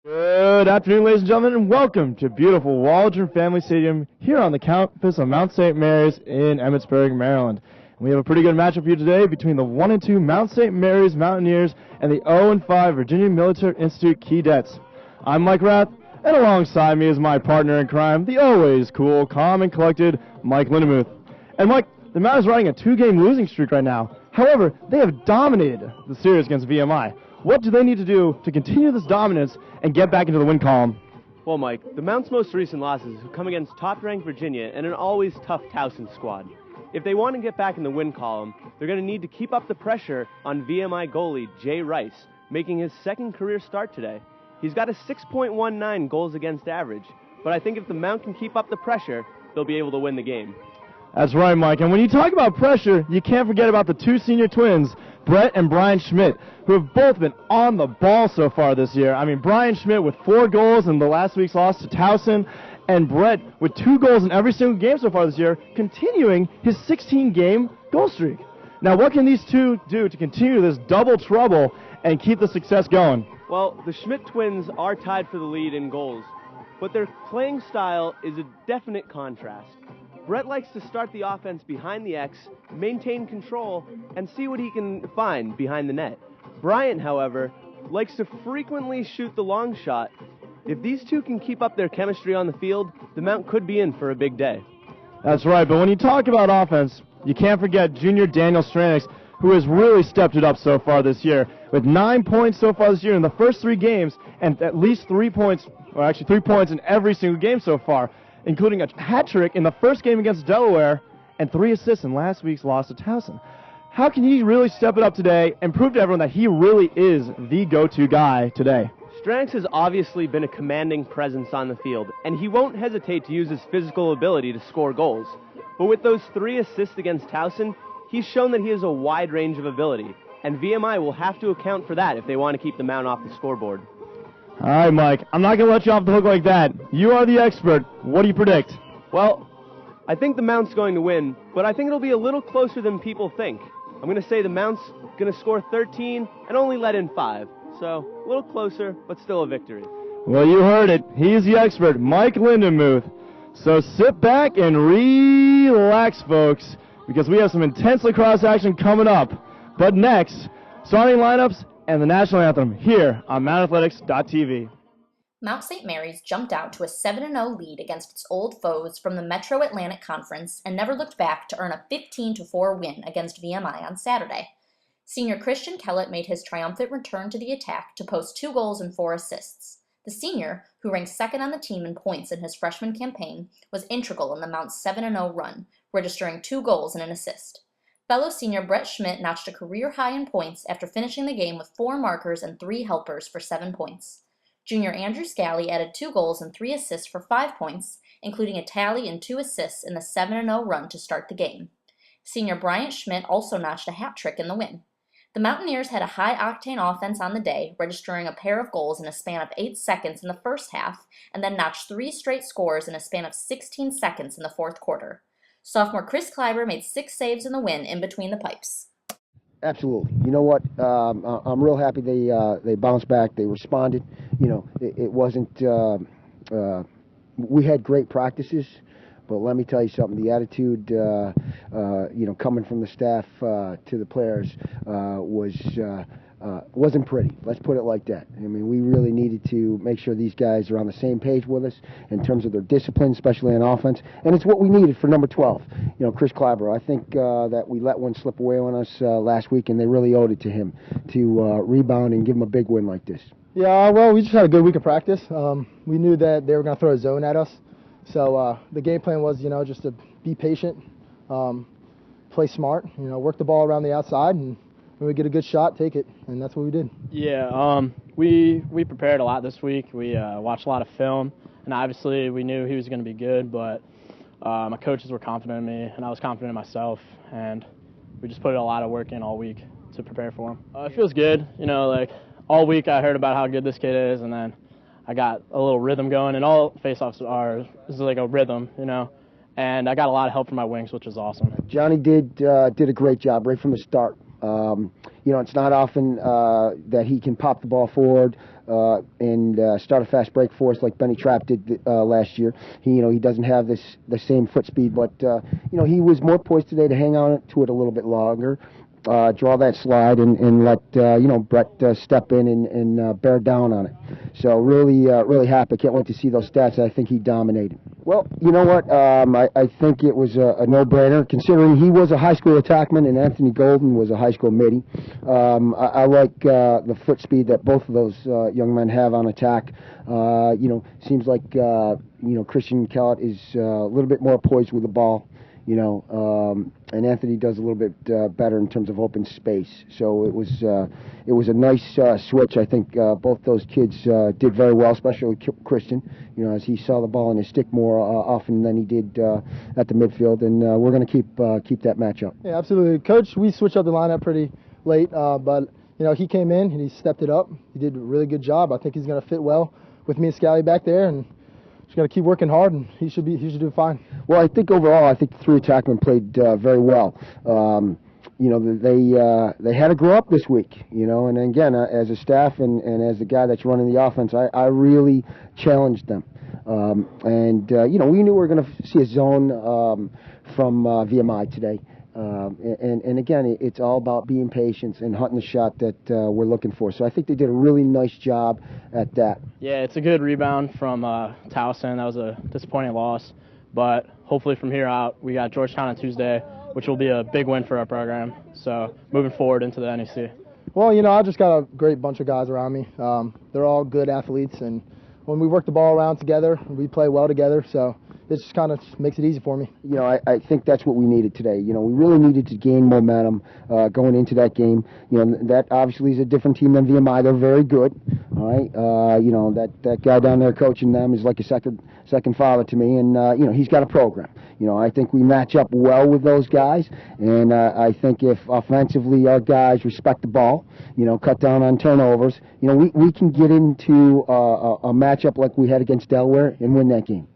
Good afternoon, ladies and gentlemen, and welcome to beautiful Waldron Family Stadium here on the campus of Mount St. Mary's in Emmitsburg, Maryland. We have a pretty good matchup here today between the 1-2 Mount St. Mary's Mountaineers and the 0-5 Virginia Military Institute Keydets. I'm Mike Rath, and alongside me is my partner in crime, the always cool, calm, and collected Mike Lindemuth. And Mike, the Mount is riding a 2-game losing streak right now. However, they have dominated the series against VMI. What do they need to do to continue this dominance and get back into the win column? Well, Mike, the Mount's most recent losses have come against top-ranked Virginia and an always tough Towson squad. If they want to get back in the win column, they're going to need to keep up the pressure on VMI goalie Jay Rice, making his second career start today. He's got a 6.19 goals against average, but I think if the Mount can keep up the pressure, they'll be able to win the game. That's right, Mike. And when you talk about pressure, you can't forget about the two senior twins, Brett and Brian Schmidt, who have both been on the ball so far this year. I mean, Brian Schmidt with 4 goals in the last week's loss to Towson, and Brett with 2 goals in every single game so far this year, continuing his 16-game goal streak. Now, what can these two do to continue this double trouble and keep the success going? Well, the Schmidt twins are tied for the lead in goals, but their playing style is a definite contrast. Brett likes to start the offense behind the X, maintain control, and see what he can find behind the net. Bryant, however, likes to frequently shoot the long shot. If these two can keep up their chemistry on the field, the Mount could be in for a big day. That's right, but when you talk about offense, you can't forget junior Daniel Stranix, who has really stepped it up so far this year, with 9 points so far this year in the first 3 games, and at least 3 points, or actually 3 points in every single game so far, including a hat trick in the first game against Delaware and 3 assists in last week's loss to Towson. How can he really step it up today and prove to everyone that he really is the go-to guy today? Stranix has obviously been a commanding presence on the field, and he won't hesitate to use his physical ability to score goals. But with those 3 assists against Towson, he's shown that he has a wide range of ability, and VMI will have to account for that if they want to keep the Mount off the scoreboard. All right, Mike, I'm not going to let you off the hook like that. You are the expert. What do you predict? Well, I think the Mount's going to win, but I think it'll be a little closer than people think. I'm going to say the Mount's going to score 13 and only let in 5. So, a little closer, but still a victory. Well, you heard it. He's the expert, Mike Lindemuth. So sit back and relax, folks, because we have some intense lacrosse action coming up. But next, starting lineups and the national anthem here on MountAthletics.tv. Mount St. Mary's jumped out to a 7-0 lead against its old foes from the Metro Atlantic Conference and never looked back to earn a 15-4 win against VMI on Saturday. Senior Christian Kellett made his triumphant return to the attack to post 2 goals and 4 assists. The senior, who ranked second on the team in points in his freshman campaign, was integral in the Mount's 7-0 run, registering 2 goals and an assist. Fellow senior Brett Schmidt notched a career high in points after finishing the game with 4 markers and 3 helpers for 7 points. Junior Andrew Scally added 2 goals and 3 assists for 5 points, including a tally and 2 assists in the 7-0 run to start the game. Senior Bryant Schmidt also notched a hat trick in the win. The Mountaineers had a high-octane offense on the day, registering a pair of goals in a span of 8 seconds in the first half, and then notched 3 straight scores in a span of 16 seconds in the fourth quarter. Sophomore Chris Kleiber made 6 saves in the win in between the pipes. Absolutely. You know what? I'm real happy they bounced back. They responded. You know, it wasn't. We had great practices, but let me tell you something. The attitude, coming from the staff to the players wasn't pretty. Let's put it like that. I mean, we really needed to make sure these guys are on the same page with us in terms of their discipline, especially on offense. And it's what we needed for number 12, Chris Kleiber. I think that we let one slip away on us last week, and they really owed it to him to rebound and give him a big win like this. Yeah, well, we just had a good week of practice. We knew that they were going to throw a zone at us. So the game plan was, just to be patient, play smart, work the ball around the outside, and when we get a good shot, take it, and that's what we did. Yeah, we prepared a lot this week. We watched a lot of film, and obviously we knew he was going to be good, but my coaches were confident in me, and I was confident in myself, and we just put a lot of work in all week to prepare for him. It feels good, all week I heard about how good this kid is, and then I got a little rhythm going, and all face-offs is like a rhythm, and I got a lot of help from my wings, which is awesome. Johnny did a great job right from the start. It's not often that he can pop the ball forward, and start a fast break for us like Benny Trapp did last year. He doesn't have the same foot speed, but he was more poised today to hang on to it a little bit longer. Draw that slide and let Brett step in and bear down on it. So really happy. Can't wait to see those stats. I think he dominated. Well, you know what? I think it was a no-brainer considering he was a high school attackman and Anthony Golden was a high school middie. I like the foot speed that both of those young men have on attack. Seems like Christian Kellett is a little bit more poised with the ball. And Anthony does a little bit better in terms of open space. So it was a nice switch. I think both those kids did very well, especially Christian. As he saw the ball in his stick more often than he did at the midfield, and we're going to keep that matchup. Yeah, absolutely, Coach. We switched up the lineup pretty late, but he came in and he stepped it up. He did a really good job. I think he's going to fit well with me and Scally back there, and just got to keep working hard, and he should do fine. Well, I think overall, the three attackmen played very well. They had to grow up this week, and again, as a staff and as the guy that's running the offense, I really challenged them. We knew we were going to see a zone from VMI today. And again, it's all about being patient and hunting the shot that we're looking for. So I think they did a really nice job at that. Yeah, it's a good rebound from Towson. That was a disappointing loss. But hopefully from here out, we got Georgetown on Tuesday, which will be a big win for our program. So moving forward into the NEC. Well, I just got a great bunch of guys around me. They're all good athletes, and when we work the ball around together, we play well together. So it just kind of makes it easy for me. I think that's what we needed today. We really needed to gain momentum going into that game. That obviously is a different team than VMI. They're very good. All right. That guy down there coaching them is like a second father to me, and he's got a program. I think we match up well with those guys, and I think if offensively our guys respect the ball, cut down on turnovers, we can get into a matchup like we had against Delaware and win that game.